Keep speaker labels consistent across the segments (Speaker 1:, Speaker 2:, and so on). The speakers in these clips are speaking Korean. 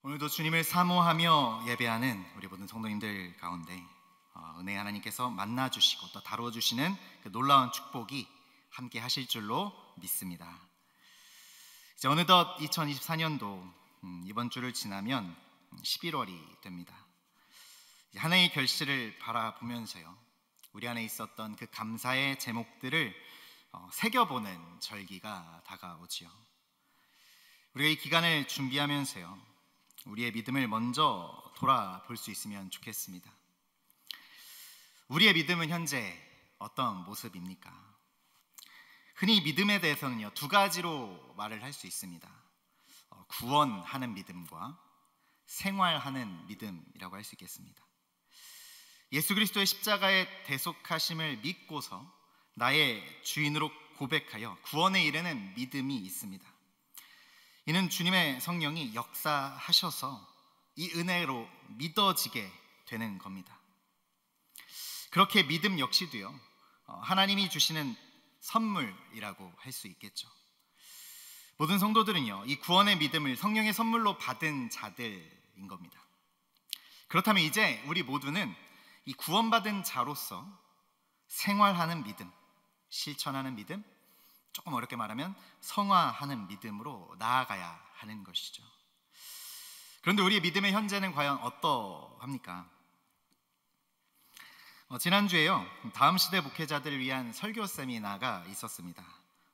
Speaker 1: 오늘도 주님을 사모하며 예배하는 우리 모든 성도님들 가운데 은혜 하나님께서 만나주시고 또 다루어주시는 그 놀라운 축복이 함께 하실 줄로 믿습니다. 이제 어느덧 2024년도 이번 주를 지나면 11월이 됩니다. 한 해의 결실을 바라보면서요, 우리 안에 있었던 그 감사의 제목들을 새겨보는 절기가 다가오지요. 우리가 이 기간을 준비하면서요, 우리의 믿음을 먼저 돌아볼 수 있으면 좋겠습니다. 우리의 믿음은 현재 어떤 모습입니까? 흔히 믿음에 대해서는요, 두 가지로 말을 할 수 있습니다. 구원하는 믿음과 생활하는 믿음이라고 할 수 있겠습니다. 예수 그리스도의 십자가의 대속하심을 믿고서 나의 주인으로 고백하여 구원에 이르는 믿음이 있습니다. 이는 주님의 성령이 역사하셔서 이 은혜로 믿어지게 되는 겁니다. 그렇게 믿음 역시도요, 하나님이 주시는 선물이라고 할 수 있겠죠. 모든 성도들은요, 이 구원의 믿음을 성령의 선물로 받은 자들인 겁니다. 그렇다면 이제 우리 모두는 이 구원받은 자로서 생활하는 믿음, 실천하는 믿음, 조금 어렵게 말하면 성화하는 믿음으로 나아가야 하는 것이죠. 그런데 우리의 믿음의 현재는 과연 어떠합니까? 지난주에요, 다음 시대 목회자들을 위한 설교 세미나가 있었습니다.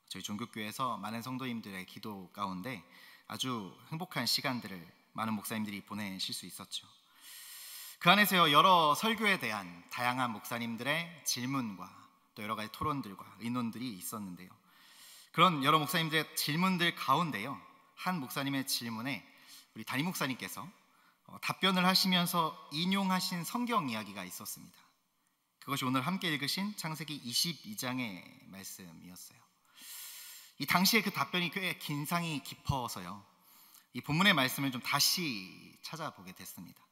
Speaker 1: 저희 종교교회에서 많은 성도님들의 기도 가운데 아주 행복한 시간들을 많은 목사님들이 보내실 수 있었죠. 그 안에서요, 여러 설교에 대한 다양한 목사님들의 질문과 또 여러 가지 토론들과 의논들이 있었는데요, 그런 여러 목사님들의 질문들 가운데요, 한 목사님의 질문에 우리 담임 목사님께서 답변을 하시면서 인용하신 성경 이야기가 있었습니다. 그것이 오늘 함께 읽으신 창세기 22장의 말씀이었어요. 이 당시에 그 답변이 꽤 인상이 깊어서요, 이 본문의 말씀을 좀 다시 찾아보게 됐습니다.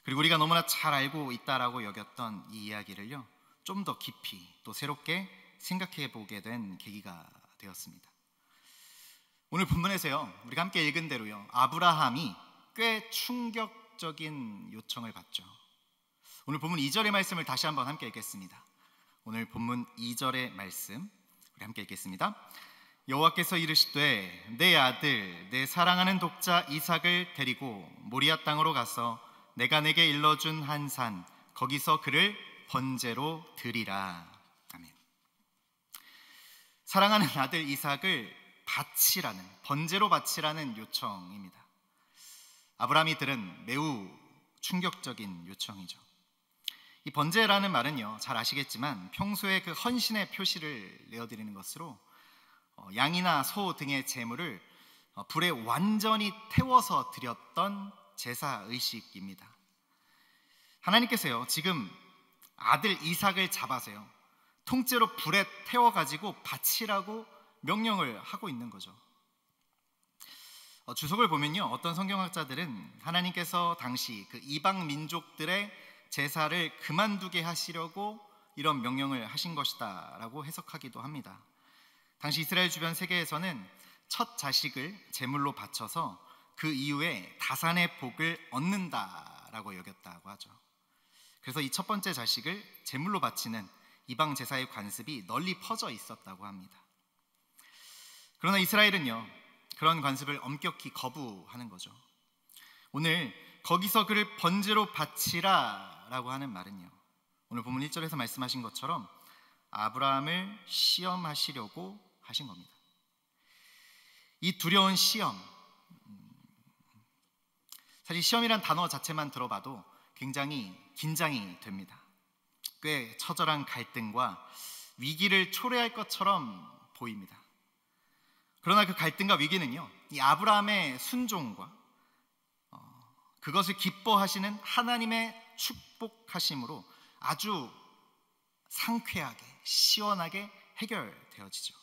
Speaker 1: 그리고 우리가 너무나 잘 알고 있다라고 여겼던 이 이야기를요, 좀 더 깊이 또 새롭게 생각해 보게 된 계기가 되었습니다. 오늘 본문에서요, 우리가 함께 읽은 대로요, 아브라함이 꽤 충격적인 요청을 받죠. 오늘 본문 2절의 말씀을 다시 한번 함께 읽겠습니다. 오늘 본문 2절의 말씀 우리 함께 읽겠습니다. 여호와께서 이르시되 내 아들 내 사랑하는 독자 이삭을 데리고 모리아 땅으로 가서 내가 내게 일러준 한 산 거기서 그를 번제로 드리라. 아멘. 사랑하는 아들 이삭을 바치라는, 번제로 바치라는 요청입니다. 아브라함이 들은 매우 충격적인 요청이죠. 이 번제라는 말은요, 잘 아시겠지만 평소에 그 헌신의 표시를 내어드리는 것으로 양이나 소 등의 제물을 불에 완전히 태워서 드렸던 제사 의식입니다. 하나님께서요, 지금 아들 이삭을 잡아서요, 통째로 불에 태워가지고 바치라고 명령을 하고 있는 거죠. 주석을 보면요, 어떤 성경학자들은 하나님께서 당시 그 이방 민족들의 제사를 그만두게 하시려고 이런 명령을 하신 것이다 라고 해석하기도 합니다. 당시 이스라엘 주변 세계에서는 첫 자식을 제물로 바쳐서 그 이후에 다산의 복을 얻는다라고 여겼다고 하죠. 그래서 이 첫 번째 자식을 제물로 바치는 이방 제사의 관습이 널리 퍼져 있었다고 합니다. 그러나 이스라엘은요, 그런 관습을 엄격히 거부하는 거죠. 오늘 거기서 그를 번제로 바치라 라고 하는 말은요, 오늘 본문 1절에서 말씀하신 것처럼 아브라함을 시험하시려고 하신 겁니다. 이 두려운 시험, 사실 시험이란 단어 자체만 들어봐도 굉장히 긴장이 됩니다. 꽤 처절한 갈등과 위기를 초래할 것처럼 보입니다. 그러나 그 갈등과 위기는요, 이 아브라함의 순종과 그것을 기뻐하시는 하나님의 축복하심으로 아주 상쾌하게 시원하게 해결되어지죠.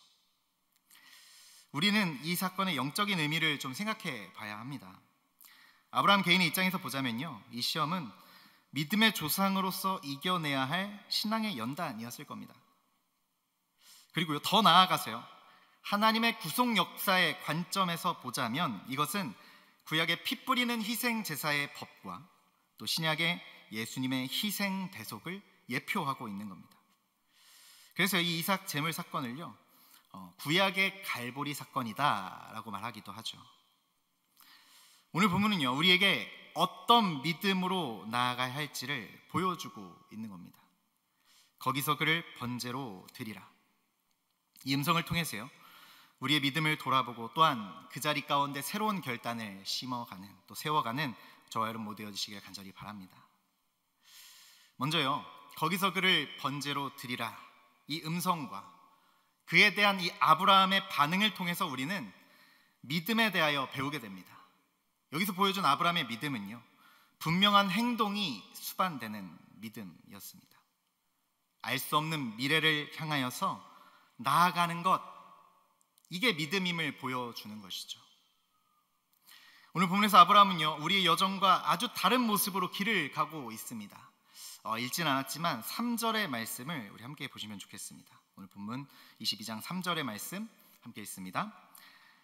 Speaker 1: 우리는 이 사건의 영적인 의미를 좀 생각해 봐야 합니다. 아브라함 개인의 입장에서 보자면요, 이 시험은 믿음의 조상으로서 이겨내야 할 신앙의 연단이었을 겁니다. 그리고요, 더 나아가서요, 하나님의 구속 역사의 관점에서 보자면 이것은 구약의 피 뿌리는 희생 제사의 법과 또 신약의 예수님의 희생 대속을 예표하고 있는 겁니다. 그래서 이 이삭 제물 사건을요, 구약의 갈보리 사건이다라고 말하기도 하죠. 오늘 본문은요, 우리에게 어떤 믿음으로 나아가야 할지를 보여주고 있는 겁니다. 거기서 그를 번제로 드리라. 이 음성을 통해서요, 우리의 믿음을 돌아보고 또한 그 자리 가운데 새로운 결단을 심어가는, 또 세워가는 저와 여러분 모두 되어주시길 간절히 바랍니다. 먼저요, 거기서 그를 번제로 드리라, 이 음성과 그에 대한 이 아브라함의 반응을 통해서 우리는 믿음에 대하여 배우게 됩니다. 여기서 보여준 아브라함의 믿음은요, 분명한 행동이 수반되는 믿음이었습니다. 알 수 없는 미래를 향하여서 나아가는 것, 이게 믿음임을 보여주는 것이죠. 오늘 본문에서 아브라함은요, 우리의 여정과 아주 다른 모습으로 길을 가고 있습니다. 읽진 않았지만 3절의 말씀을 우리 함께 보시면 좋겠습니다. 오늘 본문 22장 3절의 말씀 함께 읽습니다.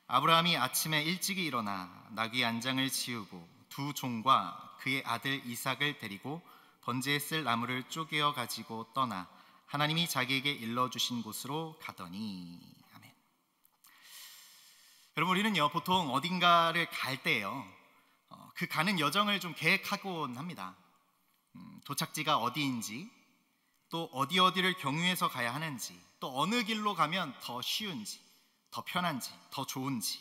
Speaker 1: 아브라함이 아침에 일찍이 일어나 나귀 안장을 지우고 두 종과 그의 아들 이삭을 데리고 번제에 쓸 나무를 쪼개어 가지고 떠나 하나님이 자기에게 일러주신 곳으로 가더니. 아멘. 여러분, 우리는요, 보통 어딘가를 갈 때요, 그 가는 여정을 좀 계획하곤 합니다. 도착지가 어디인지, 또 어디를 경유해서 가야 하는지, 또 어느 길로 가면 더 쉬운지, 더 편한지, 더 좋은지,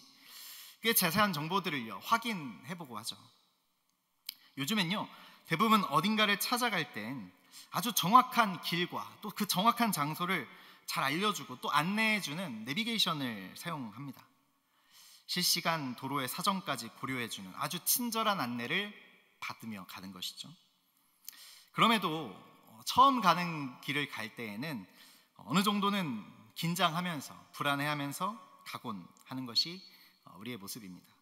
Speaker 1: 꽤 자세한 정보들을요, 확인해보고 하죠. 요즘엔요, 대부분 어딘가를 찾아갈 땐 아주 정확한 길과 또 그 정확한 장소를 잘 알려주고 또 안내해주는 내비게이션을 사용합니다. 실시간 도로의 사정까지 고려해주는 아주 친절한 안내를 받으며 가는 것이죠. 그럼에도 처음 가는 길을 갈 때에는 어느 정도는 긴장하면서 불안해하면서 가곤 하는 것이 우리의 모습입니다.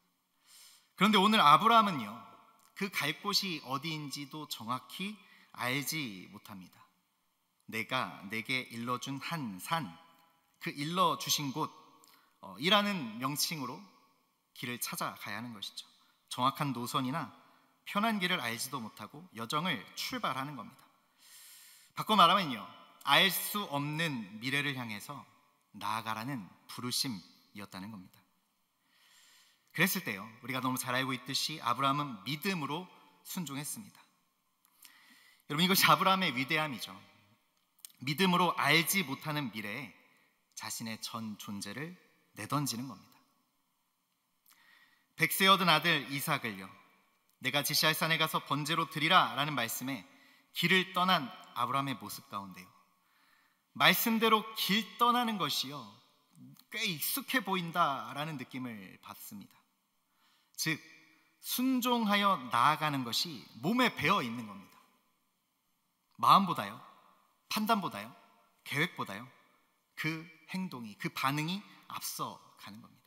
Speaker 1: 그런데 오늘 아브라함은요, 그 갈 곳이 어디인지도 정확히 알지 못합니다. 내가 내게 일러준 한 산, 그 일러주신 곳이라는 명칭으로 길을 찾아가야 하는 것이죠. 정확한 노선이나 편한 길을 알지도 못하고 여정을 출발하는 겁니다. 바꿔 말하면요, 알 수 없는 미래를 향해서 나아가라는 부르심이었다는 겁니다. 그랬을 때요, 우리가 너무 잘 알고 있듯이 아브라함은 믿음으로 순종했습니다. 여러분, 이것이 아브라함의 위대함이죠. 믿음으로 알지 못하는 미래에 자신의 전 존재를 내던지는 겁니다. 100세 얻은 아들 이삭을요, 내가 지시할 산에 가서 번제로 드리라 라는 말씀에 길을 떠난 아브라함의 모습 가운데요, 말씀대로 길 떠나는 것이요, 꽤 익숙해 보인다라는 느낌을 받습니다. 즉, 순종하여 나아가는 것이 몸에 배어 있는 겁니다. 마음보다요, 판단보다요, 계획보다요, 그 행동이, 그 반응이 앞서 가는 겁니다.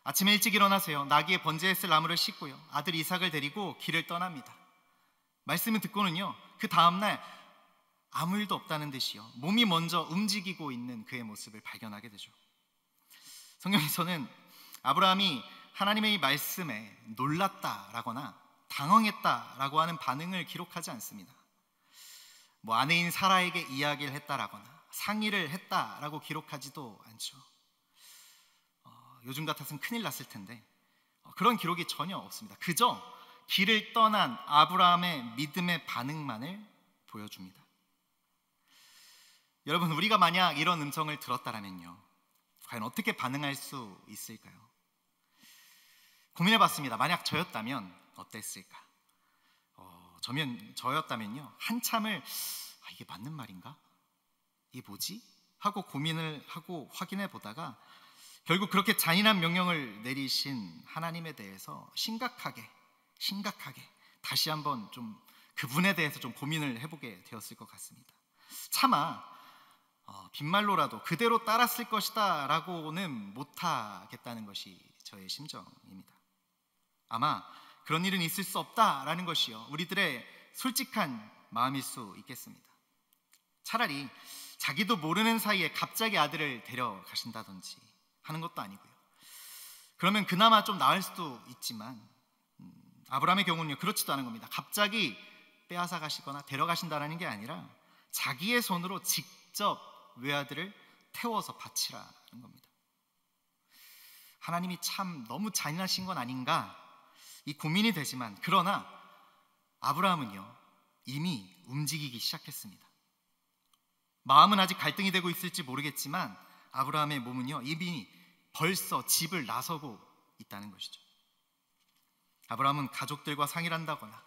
Speaker 1: 아침에 일찍 일어나세요. 나귀의 번제에 쓸 나무를 싣고요, 아들 이삭을 데리고 길을 떠납니다. 말씀을 듣고는요, 그 다음날 아무 일도 없다는 듯이요, 몸이 먼저 움직이고 있는 그의 모습을 발견하게 되죠. 성경에서는 아브라함이 하나님의 이 말씀에 놀랐다라거나 당황했다라고 하는 반응을 기록하지 않습니다. 아내인 사라에게 이야기를 했다라거나 상의를 했다라고 기록하지도 않죠. 요즘 같았으면 큰일 났을 텐데 그런 기록이 전혀 없습니다. 그저 길을 떠난 아브라함의 믿음의 반응만을 보여줍니다. 여러분, 우리가 만약 이런 음성을 들었다면요, 과연 어떻게 반응할 수 있을까요? 고민해봤습니다. 만약 저였다면 어땠을까? 저였다면요, 한참을 이게 맞는 말인가? 이게 뭐지? 하고 고민을 하고 확인해 보다가 결국 그렇게 잔인한 명령을 내리신 하나님에 대해서 심각하게 다시 한번 좀 그분에 대해서 좀 고민을 해보게 되었을 것 같습니다. 차마 빈말로라도 그대로 따랐을 것이다 라고는 못하겠다는 것이 저의 심정입니다. 아마 그런 일은 있을 수 없다라는 것이요, 우리들의 솔직한 마음일 수 있겠습니다. 차라리 자기도 모르는 사이에 갑자기 아들을 데려가신다든지 하는 것도 아니고요, 그러면 그나마 좀 나을 수도 있지만 아브라함의 경우는요, 그렇지도 않은 겁니다. 갑자기 빼앗아 가시거나 데려가신다는 게 아니라 자기의 손으로 직접 외아들을 태워서 바치라는 겁니다. 하나님이 참 너무 잔인하신 건 아닌가 이 고민이 되지만, 그러나 아브라함은요 이미 움직이기 시작했습니다. 마음은 아직 갈등이 되고 있을지 모르겠지만 아브라함의 몸은요 이미 벌써 집을 나서고 있다는 것이죠. 아브라함은 가족들과 상의를 한다거나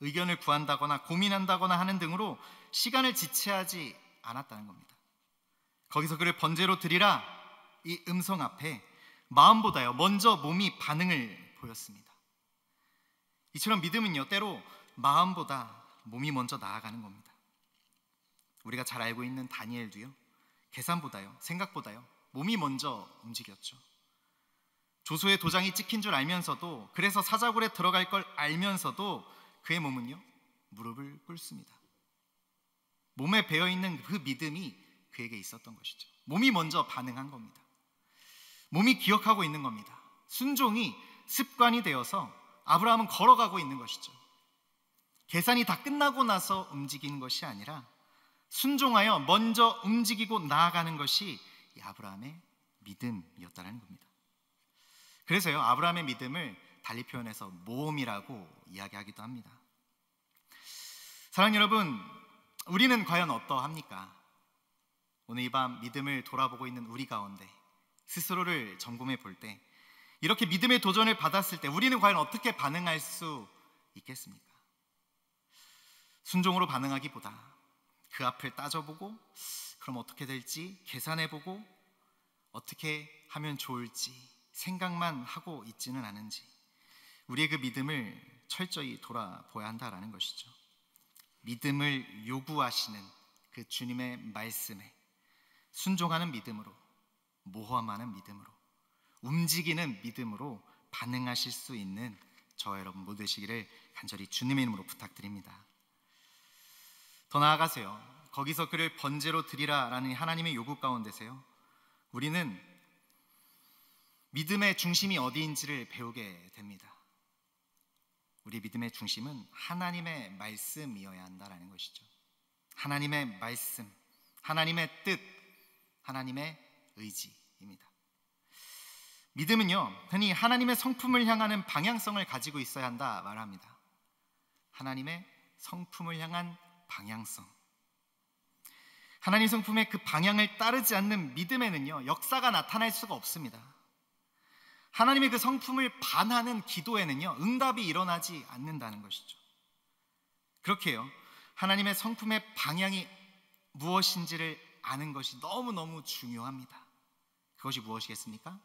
Speaker 1: 의견을 구한다거나 고민한다거나 하는 등으로 시간을 지체하지 않았다는 겁니다. 거기서 그를 번제로 드리라 이 음성 앞에 마음보다요 먼저 몸이 반응을 보였습니다. 이처럼 믿음은요 때로 마음보다 몸이 먼저 나아가는 겁니다. 우리가 잘 알고 있는 다니엘도요 계산보다요 생각보다요 몸이 먼저 움직였죠. 조수의 도장이 찍힌 줄 알면서도, 그래서 사자굴에 들어갈 걸 알면서도 그의 몸은요 무릎을 꿇습니다. 몸에 배어있는 그 믿음이 그에게 있었던 것이죠. 몸이 먼저 반응한 겁니다. 몸이 기억하고 있는 겁니다. 순종이 습관이 되어서 아브라함은 걸어가고 있는 것이죠. 계산이 다 끝나고 나서 움직이는 것이 아니라 순종하여 먼저 움직이고 나아가는 것이 이 아브라함의 믿음이었다는 겁니다. 그래서요 아브라함의 믿음을 달리 표현해서 모험이라고 이야기하기도 합니다. 사랑하는 여러분, 우리는 과연 어떠합니까? 오늘 이 밤 믿음을 돌아보고 있는 우리 가운데 스스로를 점검해 볼 때, 이렇게 믿음의 도전을 받았을 때 우리는 과연 어떻게 반응할 수 있겠습니까? 순종으로 반응하기보다 그 앞을 따져보고 그럼 어떻게 될지 계산해보고 어떻게 하면 좋을지 생각만 하고 있지는 않은지, 우리의 그 믿음을 철저히 돌아보아야 한다라는 것이죠. 믿음을 요구하시는 그 주님의 말씀에 순종하는 믿음으로, 모험하는 믿음으로, 움직이는 믿음으로 반응하실 수 있는 저와 여러분 모두 되시기를 간절히 주님의 이름으로 부탁드립니다. 더 나아가세요. 거기서 그를 번제로 드리라라는 하나님의 요구 가운데서요 우리는 믿음의 중심이 어디인지를 배우게 됩니다. 우리 믿음의 중심은 하나님의 말씀이어야 한다는 것이죠. 하나님의 말씀, 하나님의 뜻, 하나님의 의지입니다. 믿음은요 흔히 하나님의 성품을 향하는 방향성을 가지고 있어야 한다 말합니다. 하나님의 성품을 향한 방향성, 하나님 성품의 그 방향을 따르지 않는 믿음에는요 역사가 나타날 수가 없습니다. 하나님의 그 성품을 반하는 기도에는요 응답이 일어나지 않는다는 것이죠. 그렇게요 하나님의 성품의 방향이 무엇인지를 아는 것이 너무너무 중요합니다. 그것이 무엇이겠습니까?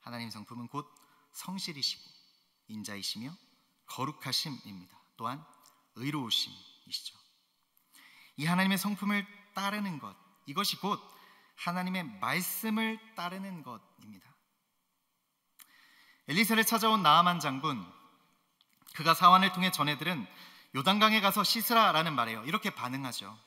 Speaker 1: 하나님 성품은 곧 성실이시고 인자이시며 거룩하심입니다. 또한 의로우심이시죠. 이 하나님의 성품을 따르는 것, 이것이 곧 하나님의 말씀을 따르는 것입니다. 엘리사를 찾아온 나아만 장군, 그가 사환을 통해 전해들은 요단강에 가서 씻으라라는 말이에요. 이렇게 반응하죠.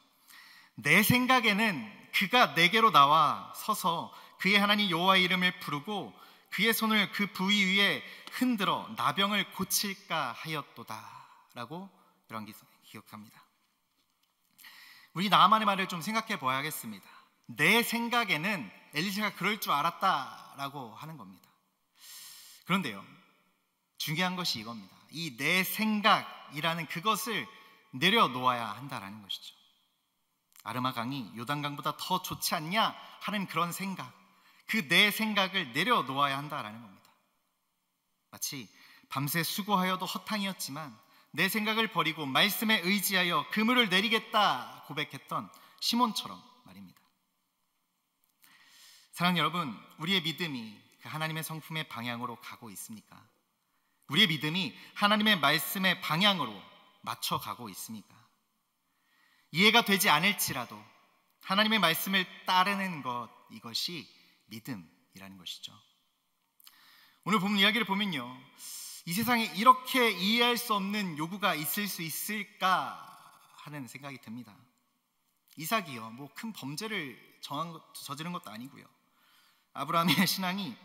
Speaker 1: 내 생각에는 그가 내게로 나와 서서 그의 하나님 여호와의 이름을 부르고 그의 손을 그 부위 위에 흔들어 나병을 고칠까 하였도다 라고 이런 기억합니다. 우리 나아만의 말을 좀 생각해 봐야겠습니다. 내 생각에는 엘리사가 그럴 줄 알았다라고 하는 겁니다. 그런데요 중요한 것이 이겁니다. 이 내 생각이라는 그것을 내려놓아야 한다라는 것이죠. 아르마강이 요단강보다 더 좋지 않냐 하는 그런 생각, 그 내 생각을 내려놓아야 한다라는 겁니다. 마치 밤새 수고하여도 허탕이었지만 내 생각을 버리고 말씀에 의지하여 그물을 내리겠다 고백했던 시몬처럼 말입니다. 사랑하는 여러분, 우리의 믿음이 그 하나님의 성품의 방향으로 가고 있습니까? 우리의 믿음이 하나님의 말씀의 방향으로 맞춰가고 있습니까? 이해가 되지 않을지라도 하나님의 말씀을 따르는 것, 이것이 믿음이라는 것이죠. 오늘 본문 이야기를 보면요 이 세상에 이렇게 이해할 수 없는 요구가 있을 수 있을까 하는 생각이 듭니다. 이삭이요 뭐 큰 범죄를 저지른 것도 아니고요, 아브라함의 신앙이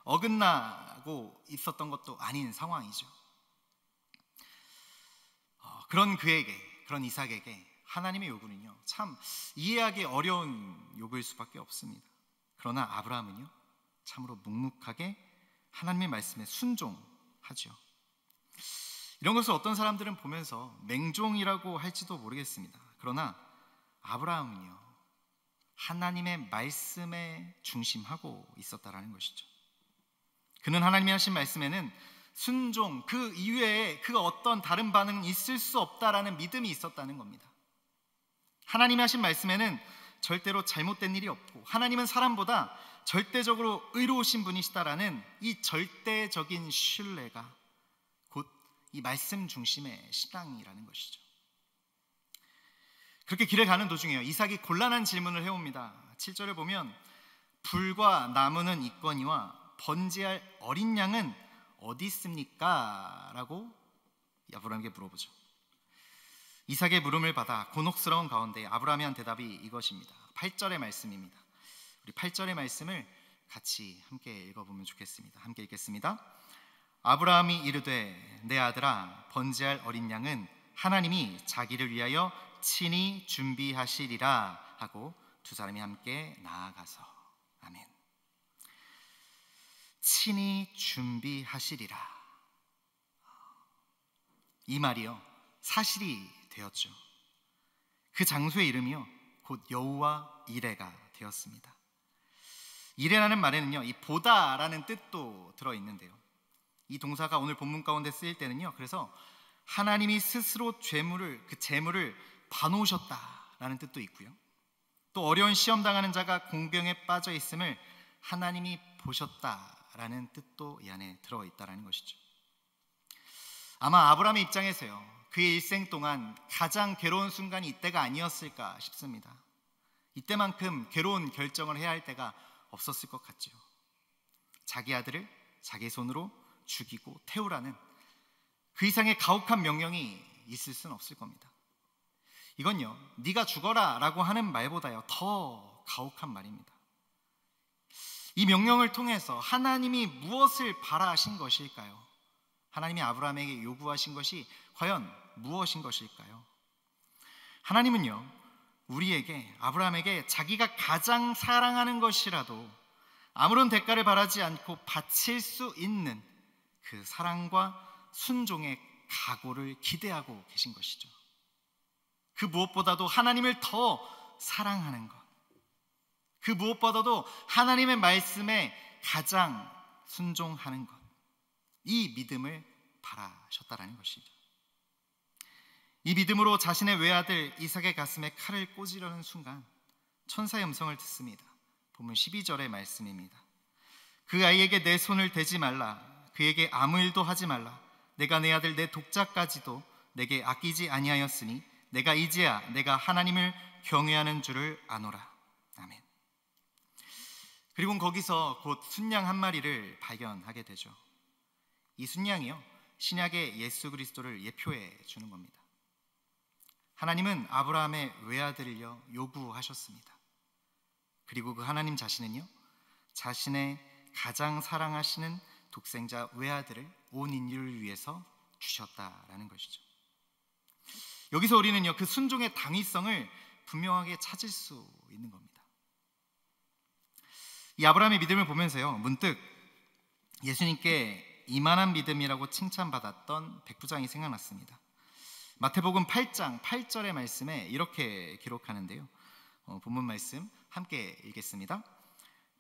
Speaker 1: 어긋나고 있었던 것도 아닌 상황이죠. 그런 그런 이삭에게 하나님의 요구는요, 참 이해하기 어려운 요구일 수밖에 없습니다. 그러나 아브라함은요, 참으로 묵묵하게 하나님의 말씀에 순종하죠. 이런 것을 어떤 사람들은 보면서 맹종이라고 할지도 모르겠습니다. 그러나 아브라함은요, 하나님의 말씀에 중심하고 있었다라는 것이죠. 그는 하나님이 하신 말씀에는 순종, 그 이외에 그 어떤 다른 반응은 있을 수 없다라는 믿음이 있었다는 겁니다. 하나님이 하신 말씀에는 절대로 잘못된 일이 없고, 하나님은 사람보다 절대적으로 의로우신 분이시다라는 이 절대적인 신뢰가 곧 이 말씀 중심의 신앙이라는 것이죠. 그렇게 길을 가는 도중에요, 이삭이 곤란한 질문을 해옵니다. 7절에 보면 불과 나무는 있거니와 번제할 어린 양은 어디 있습니까? 라고 아브라함에게 물어보죠. 이삭의 물음을 받아 곤혹스러운 가운데 아브라함이 한 대답이 이것입니다. 8절의 말씀입니다. 우리 8절의 말씀을 같이 함께 읽어보면 좋겠습니다. 함께 읽겠습니다. 아브라함이 이르되 내 아들아, 번제할 어린 양은 하나님이 자기를 위하여 친히 준비하시리라 하고 두 사람이 함께 나아가서. 아멘. 친히 준비하시리라, 이 말이요 사실이 되었죠. 그 장소의 이름이요 곧 여호와 이레가 되었습니다. 이레라는 말에는요, 이 보다라는 뜻도 들어있는데요, 이 동사가 오늘 본문 가운데 쓰일 때는요, 그래서 하나님이 스스로 그 재물을 봐놓으셨다라는 뜻도 있고요, 또 어려운 시험 당하는 자가 공경에 빠져 있음을 하나님이 보셨다라는 뜻도 이 안에 들어있다라는 것이죠. 아마 아브라함의 입장에서요, 그의 일생 동안 가장 괴로운 순간이 이때가 아니었을까 싶습니다. 이때만큼 괴로운 결정을 해야 할 때가 없었을 것 같죠. 자기 아들을 자기 손으로 죽이고 태우라는 그 이상의 가혹한 명령이 있을 수는 없을 겁니다. 이건요, 네가 죽어라 라고 하는 말보다요 더 가혹한 말입니다. 이 명령을 통해서 하나님이 무엇을 바라신 것일까요? 하나님이 아브라함에게 요구하신 것이 과연 무엇인 것일까요? 하나님은요, 우리에게, 아브라함에게 자기가 가장 사랑하는 것이라도 아무런 대가를 바라지 않고 바칠 수 있는 그 사랑과 순종의 각오를 기대하고 계신 것이죠. 그 무엇보다도 하나님을 더 사랑하는 것, 그 무엇보다도 하나님의 말씀에 가장 순종하는 것, 이 믿음을 바라셨다라는 것이죠. 이 믿음으로 자신의 외아들 이삭의 가슴에 칼을 꽂으려는 순간 천사의 음성을 듣습니다. 본문 12절의 말씀입니다. 그 아이에게 내 손을 대지 말라, 그에게 아무 일도 하지 말라. 내가 내 아들 내 독자까지도 내게 아끼지 아니하였으니 내가 이제야 내가 하나님을 경외하는 줄을 아노라. 아멘. 그리고 거기서 곧 순양 한 마리를 발견하게 되죠. 이 순양이요, 신약의 예수 그리스도를 예표해 주는 겁니다. 하나님은 아브라함의 외아들을요 요구하셨습니다. 그리고 그 하나님 자신은요, 자신의 가장 사랑하시는 독생자 외아들을 온 인류를 위해서 주셨다라는 것이죠. 여기서 우리는요, 그 순종의 당위성을 분명하게 찾을 수 있는 겁니다. 이 아브라함의 믿음을 보면서요, 문득 예수님께 이만한 믿음이라고 칭찬받았던 백부장이 생각났습니다. 마태복음 8장 8절의 말씀에 이렇게 기록하는데요, 본문 말씀 함께 읽겠습니다.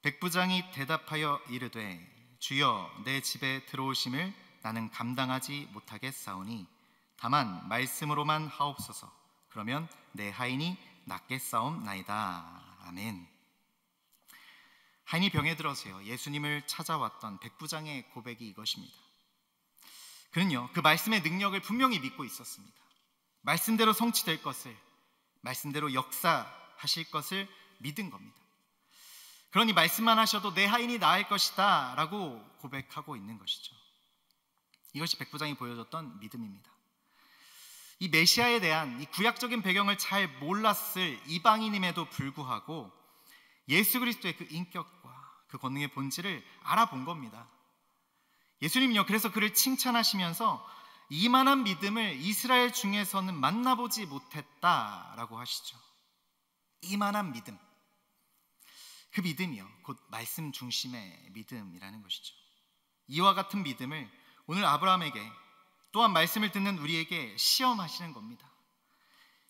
Speaker 1: 백부장이 대답하여 이르되 주여, 내 집에 들어오심을 나는 감당하지 못하겠사오니 다만 말씀으로만 하옵소서. 그러면 내 하인이 낫겠사옵나이다. 아멘. 하인이 병에 들어서요 예수님을 찾아왔던 백부장의 고백이 이것입니다. 그는요, 그 말씀의 능력을 분명히 믿고 있었습니다. 말씀대로 성취될 것을, 말씀대로 역사하실 것을 믿은 겁니다. 그러니 말씀만 하셔도 내 하인이 나을 것이다 라고 고백하고 있는 것이죠. 이것이 백부장이 보여줬던 믿음입니다. 이 메시아에 대한 이 구약적인 배경을 잘 몰랐을 이방인임에도 불구하고 예수 그리스도의 그 인격과 그 권능의 본질을 알아본 겁니다. 예수님요, 그래서 그를 칭찬하시면서 이만한 믿음을 이스라엘 중에서는 만나보지 못했다라고 하시죠. 이만한 믿음, 그 믿음이요, 곧 말씀 중심의 믿음이라는 것이죠. 이와 같은 믿음을 오늘 아브라함에게, 또한 말씀을 듣는 우리에게 시험하시는 겁니다.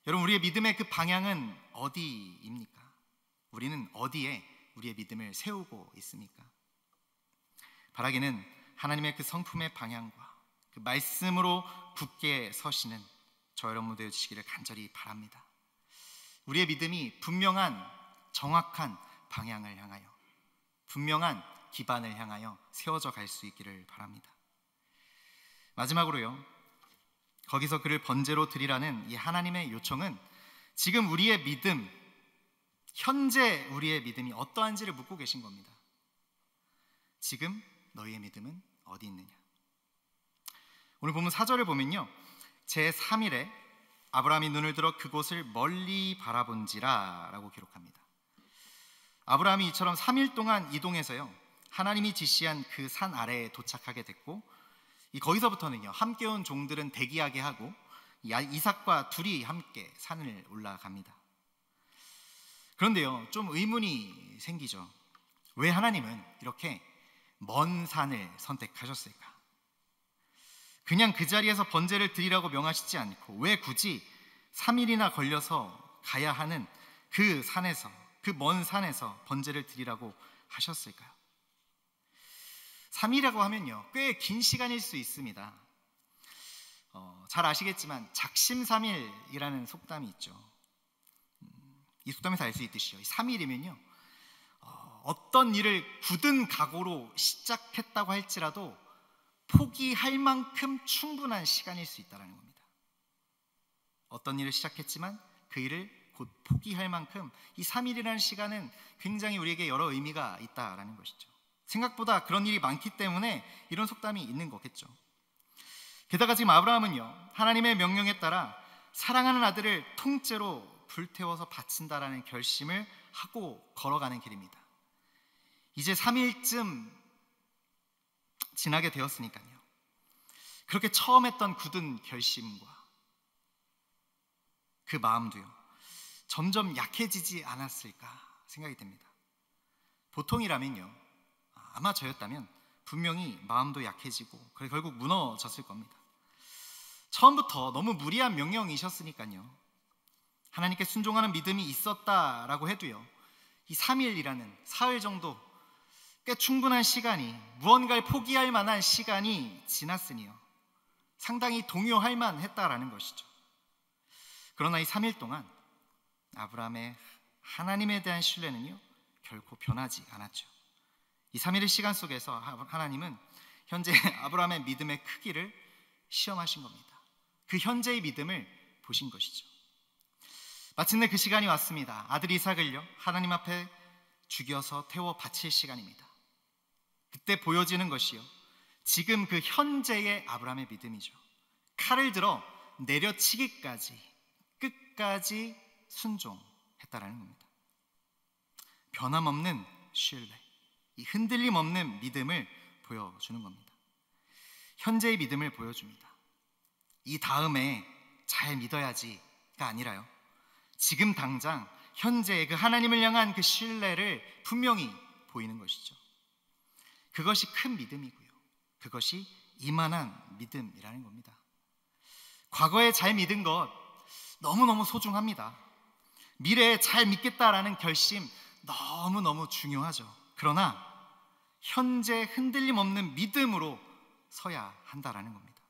Speaker 1: 여러분, 우리의 믿음의 그 방향은 어디입니까? 우리는 어디에 우리의 믿음을 세우고 있습니까? 바라기는 하나님의 그 성품의 방향과 그 말씀으로 굳게 서시는 저 여러분 되어주시기를 간절히 바랍니다. 우리의 믿음이 분명한 정확한 방향을 향하여, 분명한 기반을 향하여 세워져 갈 수 있기를 바랍니다. 마지막으로요, 거기서 그를 번제로 드리라는 이 하나님의 요청은 지금 우리의 믿음, 현재 우리의 믿음이 어떠한지를 묻고 계신 겁니다. 지금 너희의 믿음은 어디 있느냐? 오늘 본문 4절을 보면요, 제3일에 아브라함이 눈을 들어 그곳을 멀리 바라본지라 라고 기록합니다. 아브라함이 이처럼 3일 동안 이동해서요, 하나님이 지시한 그 산 아래에 도착하게 됐고, 거기서부터는요, 함께 온 종들은 대기하게 하고 이삭과 둘이 함께 산을 올라갑니다. 그런데요, 좀 의문이 생기죠. 왜 하나님은 이렇게 먼 산을 선택하셨을까? 그냥 그 자리에서 번제를 드리라고 명하시지 않고 왜 굳이 3일이나 걸려서 가야 하는 그 산에서, 그 먼 산에서 번제를 드리라고 하셨을까요? 3일이라고 하면요, 꽤 긴 시간일 수 있습니다. 잘 아시겠지만 작심삼일이라는 속담이 있죠. 이 속담에서 알 수 있듯이요, 3일이면요 어떤 일을 굳은 각오로 시작했다고 할지라도 포기할 만큼 충분한 시간일 수 있다는 겁니다. 어떤 일을 시작했지만 그 일을 곧 포기할 만큼 이 3일이라는 시간은 굉장히 우리에게 여러 의미가 있다라는 것이죠. 생각보다 그런 일이 많기 때문에 이런 속담이 있는 거겠죠. 게다가 지금 아브라함은요, 하나님의 명령에 따라 사랑하는 아들을 통째로 불태워서 바친다라는 결심을 하고 걸어가는 길입니다. 이제 3일쯤 지나게 되었으니까요, 그렇게 처음 했던 굳은 결심과 그 마음도요, 점점 약해지지 않았을까 생각이 됩니다. 보통이라면요, 아마 저였다면 분명히 마음도 약해지고 결국 무너졌을 겁니다. 처음부터 너무 무리한 명령이셨으니까요, 하나님께 순종하는 믿음이 있었다라고 해도요, 이 3일이라는 사흘 정도 꽤 충분한 시간이, 무언가를 포기할 만한 시간이 지났으니요, 상당히 동요할 만했다라는 것이죠. 그러나 이 3일 동안 아브라함의 하나님에 대한 신뢰는요, 결코 변하지 않았죠. 이 3일의 시간 속에서 하나님은 현재 아브라함의 믿음의 크기를 시험하신 겁니다. 그 현재의 믿음을 보신 것이죠. 마침내 그 시간이 왔습니다. 아들 이삭을요, 하나님 앞에 죽여서 태워 바칠 시간입니다. 그때 보여지는 것이요, 지금 그 현재의 아브라함의 믿음이죠. 칼을 들어 내려치기까지 끝까지 순종했다라는 겁니다. 변함없는 신뢰, 이 흔들림 없는 믿음을 보여주는 겁니다. 현재의 믿음을 보여줍니다. 이 다음에 잘 믿어야지가 아니라요, 지금 당장 현재의 그 하나님을 향한 그 신뢰를 분명히 보이는 것이죠. 그것이 큰 믿음이고요, 그것이 이만한 믿음이라는 겁니다. 과거에 잘 믿은 것 너무너무 소중합니다. 미래에 잘 믿겠다라는 결심 너무너무 중요하죠. 그러나 현재 흔들림 없는 믿음으로 서야 한다라는 겁니다.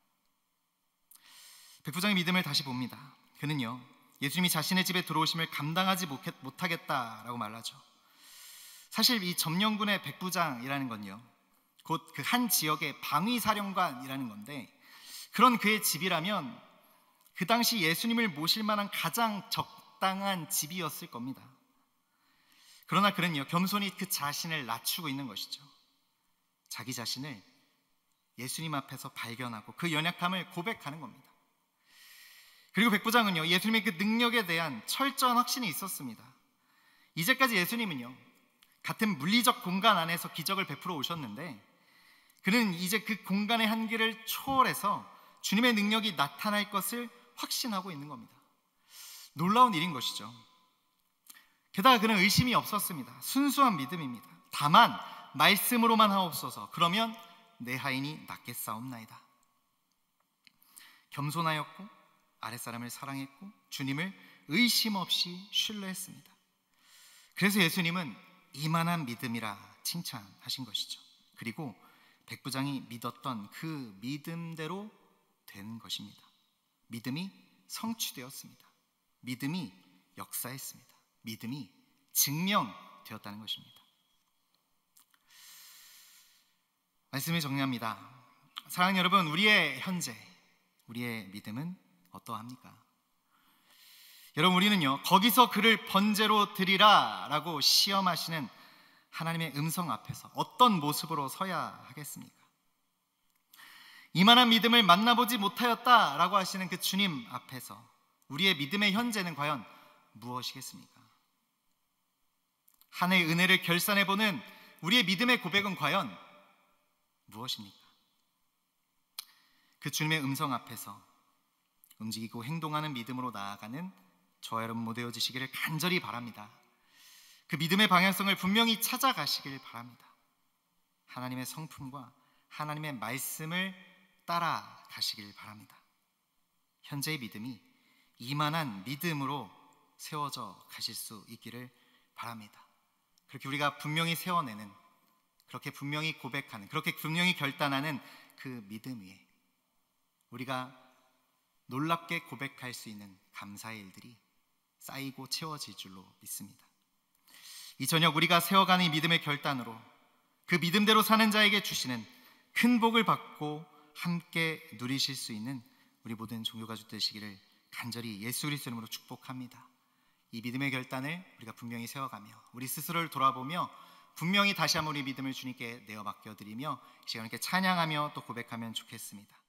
Speaker 1: 백부장의 믿음을 다시 봅니다. 그는요, 예수님이 자신의 집에 들어오심을 감당하지 못하겠다라고 말하죠. 사실 이 점령군의 백부장이라는 건요, 곧 그 한 지역의 방위사령관이라는 건데, 그런 그의 집이라면 그 당시 예수님을 모실 만한 가장 적당한 집이었을 겁니다. 그러나 그는요, 겸손히 그 자신을 낮추고 있는 것이죠. 자기 자신을 예수님 앞에서 발견하고 그 연약함을 고백하는 겁니다. 그리고 백부장은요, 예수님의 그 능력에 대한 철저한 확신이 있었습니다. 이제까지 예수님은요, 같은 물리적 공간 안에서 기적을 베풀어 오셨는데 그는 이제 그 공간의 한계를 초월해서 주님의 능력이 나타날 것을 확신하고 있는 겁니다. 놀라운 일인 것이죠. 게다가 그는 의심이 없었습니다. 순수한 믿음입니다. 다만 말씀으로만 하옵소서. 그러면 내 하인이 낫겠사옵나이다. 겸손하였고 아랫사람을 사랑했고 주님을 의심 없이 신뢰했습니다. 그래서 예수님은 이만한 믿음이라 칭찬하신 것이죠. 그리고 백부장이 믿었던 그 믿음대로 된 것입니다. 믿음이 성취되었습니다. 믿음이 역사했습니다. 믿음이 증명되었다는 것입니다. 말씀을 정리합니다. 사랑하는 여러분, 우리의 현재, 우리의 믿음은 어떠합니까? 여러분, 우리는요 거기서 그를 번제로 드리라 라고 시험하시는 하나님의 음성 앞에서 어떤 모습으로 서야 하겠습니까? 이만한 믿음을 만나보지 못하였다 라고 하시는 그 주님 앞에서 우리의 믿음의 현재는 과연 무엇이겠습니까? 한 해의 은혜를 결산해보는 우리의 믿음의 고백은 과연 무엇입니까? 그 주님의 음성 앞에서 움직이고 행동하는 믿음으로 나아가는 저와 여러분 모두 되어지시기를 간절히 바랍니다. 그 믿음의 방향성을 분명히 찾아가시길 바랍니다. 하나님의 성품과 하나님의 말씀을 따라가시길 바랍니다. 현재의 믿음이 이만한 믿음으로 세워져 가실 수 있기를 바랍니다. 그렇게 우리가 분명히 세워내는, 그렇게 분명히 고백하는, 그렇게 분명히 결단하는 그 믿음 위에 우리가 놀랍게 고백할 수 있는 감사의 일들이 쌓이고 채워질 줄로 믿습니다. 이 저녁 우리가 세워가는 이 믿음의 결단으로 그 믿음대로 사는 자에게 주시는 큰 복을 받고 함께 누리실 수 있는 우리 모든 종교가족 되시기를 간절히 예수 그리스도 이름으로 축복합니다. 이 믿음의 결단을 우리가 분명히 세워가며 우리 스스로를 돌아보며 분명히 다시 한번 우리 믿음을 주님께 내어 맡겨드리며 이 시간에 찬양하며 또 고백하면 좋겠습니다.